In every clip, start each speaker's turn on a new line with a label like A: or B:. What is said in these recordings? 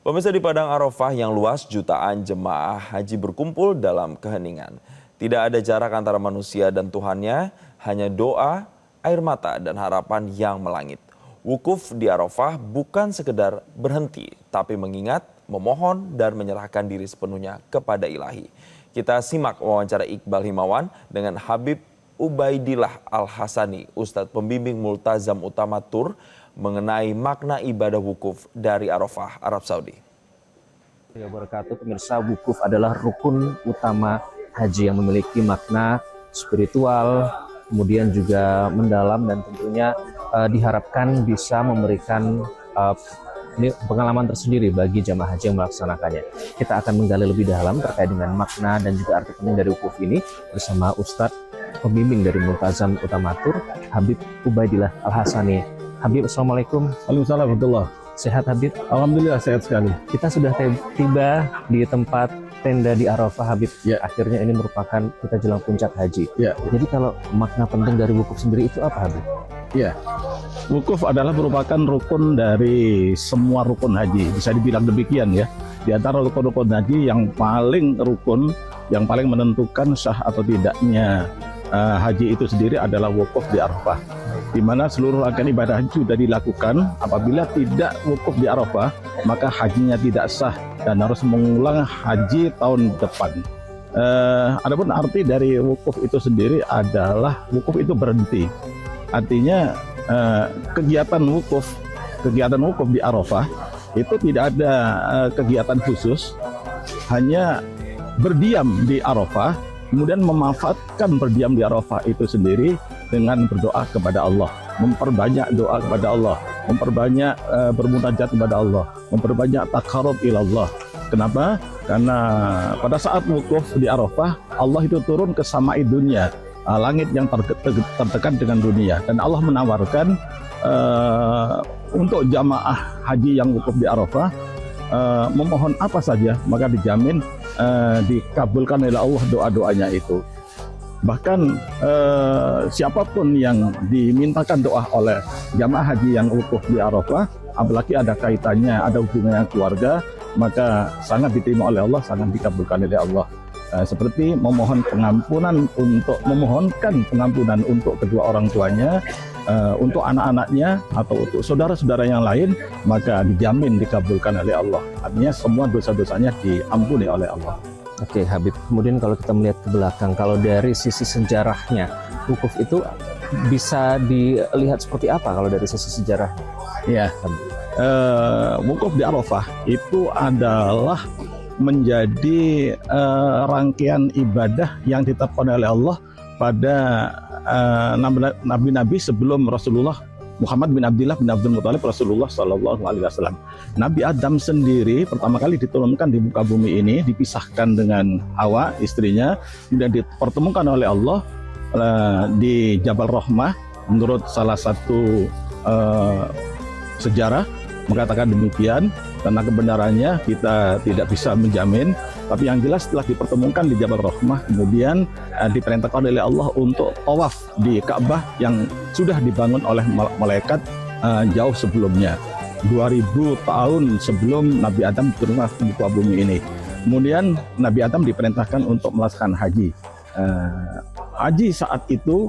A: Pemirsa, di Padang Arafah yang luas, jutaan jemaah haji berkumpul dalam keheningan. Tidak ada jarak antara manusia dan Tuhannya, hanya doa, air mata, dan harapan yang melangit. Wukuf di Arafah bukan sekedar berhenti, tapi mengingat, memohon, dan menyerahkan diri sepenuhnya kepada Ilahi. Kita simak wawancara Iqbal Himawan dengan Habib Ubaidillah Al-Hasani, Ustadz Pembimbing Multazam Utama Tur, mengenai makna ibadah wukuf dari Arafah, Arab Saudi.
B: Wabarakatuh, pemirsa, wukuf adalah rukun utama haji yang memiliki makna spiritual, kemudian juga mendalam, dan tentunya diharapkan bisa memberikan pengalaman tersendiri bagi jamaah haji yang melaksanakannya. Kita akan menggali lebih dalam terkait dengan makna dan juga arti penting dari wukuf ini bersama Ustadz Pembimbing dari Multazam Utama Tur, Habib Ubaidillah Al-Hasani. Habib, assalamualaikum.
C: Waalaikumsalam warahmatullahi.
B: Sehat Habib?
C: Alhamdulillah sehat sekali.
B: Kita sudah tiba di tempat tenda di Arafah, Habib.
C: Ya.
B: Akhirnya ini merupakan kita jelang puncak haji.
C: Ya.
B: Jadi kalau makna penting dari wukuf sendiri itu apa, Habib?
C: Ya, wukuf adalah merupakan rukun dari semua rukun haji. Bisa dibilang demikian ya. Di antara rukun-rukun haji yang paling rukun, yang paling menentukan sah atau tidaknya haji itu sendiri adalah wukuf di Arafah, di mana seluruh rangkaian ibadah haji sudah dilakukan. Apabila tidak wukuf di Arafah, maka hajinya tidak sah dan harus mengulang haji tahun depan. Adapun arti dari wukuf itu sendiri adalah wukuf itu berhenti. Artinya kegiatan wukuf di Arafah itu tidak ada kegiatan khusus, hanya berdiam di Arafah, kemudian memanfaatkan berdiam di Arafah itu sendiri dengan berdoa kepada Allah, memperbanyak doa kepada Allah, memperbanyak bermunajat kepada Allah, memperbanyak taqarrub ila Allah. Kenapa? Karena pada saat wukuf di Arafah, Allah itu turun ke samai dunia, langit yang terdekat dengan dunia, dan Allah menawarkan untuk jamaah haji yang wukuf di Arafah memohon apa saja, maka dijamin dikabulkan oleh Allah doa-doanya itu. Bahkan siapapun yang dimintakan doa oleh jamaah haji yang wukuf di Arafah, apalagi ada kaitannya, ada hubungannya keluarga, maka sangat diterima oleh Allah, sangat dikabulkan oleh Allah. Seperti memohon pengampunan, memohonkan pengampunan untuk kedua orang tuanya, untuk anak-anaknya, atau untuk saudara-saudara yang lain, maka dijamin dikabulkan oleh Allah. Artinya semua dosa-dosanya diampuni oleh Allah.
B: Oke, Habib. Kemudian kalau kita melihat ke belakang, kalau dari sisi sejarahnya, wukuf itu bisa dilihat seperti apa kalau dari sisi sejarahnya?
C: Ya, wukuf di Arafah itu adalah menjadi rangkaian ibadah yang ditetapkan oleh Allah pada nabi-nabi sebelum Rasulullah Muhammad bin Abdullah bin Abdul Muthalib Rasulullah Sallallahu Alaihi Wasallam. Nabi Adam sendiri pertama kali diturunkan di muka bumi ini, dipisahkan dengan Hawa istrinya, kemudian dipertemukan oleh Allah di Jabal Rahmah. Menurut salah satu sejarah mengatakan demikian, karena kebenarannya kita tidak bisa menjamin, tapi yang jelas setelah dipertemukan di Jabal Rahmah, kemudian diperintahkan oleh Allah untuk tawaf di Ka'bah yang sudah dibangun oleh malaikat jauh sebelumnya, 2000 tahun sebelum Nabi Adam turun ke muka bumi ini. Kemudian Nabi Adam diperintahkan untuk melaksanakan haji. Haji saat itu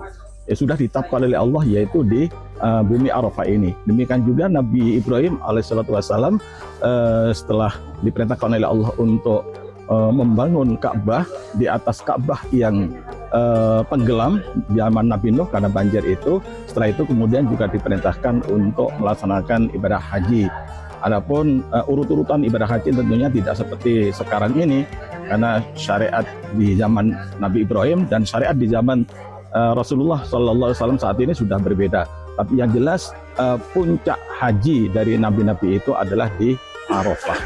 C: sudah ditetapkan oleh Allah, yaitu di bumi Arafah ini. Demikian juga Nabi Ibrahim alaihissalatu wassalam setelah diperintahkan oleh Allah untuk membangun Ka'bah, di atas Ka'bah yang tenggelam zaman Nabi Nuh karena banjir itu. Setelah itu kemudian juga diperintahkan untuk melaksanakan ibadah haji. Adapun urut-urutan ibadah haji tentunya tidak seperti sekarang ini, karena syariat di zaman Nabi Ibrahim dan syariat di zaman Rasulullah Sallallahu Alaihi Wasallam saat ini sudah berbeda. Tapi yang jelas puncak haji dari nabi-nabi itu adalah di Arafah.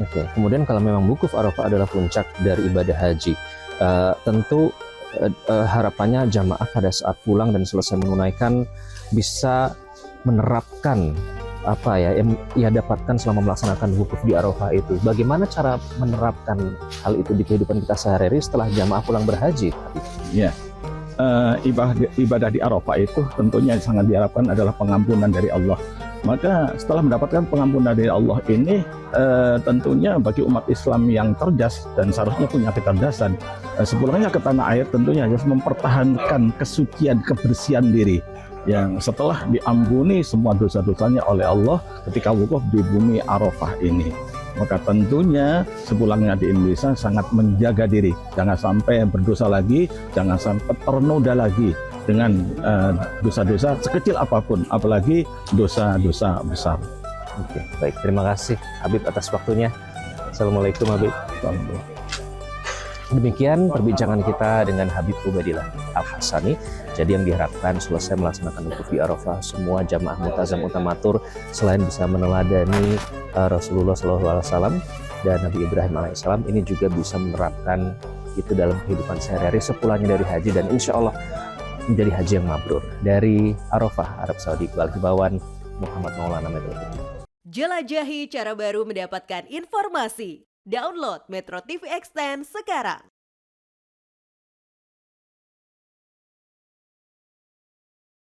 B: Oke, kemudian kalau memang wukuf Arafah adalah puncak dari ibadah haji, tentu harapannya jamaah pada saat pulang dan selesai menunaikan bisa menerapkan apa ya yang ia dapatkan selama melaksanakan wukuf di Arafah itu. Bagaimana cara menerapkan hal itu di kehidupan kita sehari-hari setelah jamaah pulang berhaji?
C: Ya. Ibadah di Arafah itu tentunya sangat diharapkan adalah pengampunan dari Allah. Maka setelah mendapatkan pengampunan dari Allah ini, tentunya bagi umat Islam yang cerdas dan seharusnya punya kecerdasan, sepulangnya ke tanah air tentunya harus mempertahankan kesucian, kebersihan diri yang setelah diampuni semua dosa-dosanya oleh Allah ketika wukuf di bumi Arafah ini. Maka tentunya sepulangnya di Indonesia sangat menjaga diri, jangan sampai berdosa lagi, jangan sampai ternoda lagi dengan dosa-dosa sekecil apapun, apalagi dosa-dosa besar.
B: Oke, baik. Terima kasih Habib atas waktunya. Assalamualaikum Habib. Demikian perbincangan kita dengan Habib Ubaidillah Al-Hassani. Jadi yang diharapkan selesai melaksanakan wukuf di Arafah, semua jamaah multazam utamatur selain bisa meneladani Rasulullah SAW dan Nabi Ibrahim alaihissalam, ini juga bisa menerapkan itu dalam kehidupan sehari-hari sepulangnya dari haji, dan insya Allah menjadi haji yang mabrur. Dari Arafah, Arab Saudi, Iqbal Hibawan, Muhammad Maulana, Metro TV.
D: Jelajahi cara baru mendapatkan informasi. Download Metro TV Extend sekarang.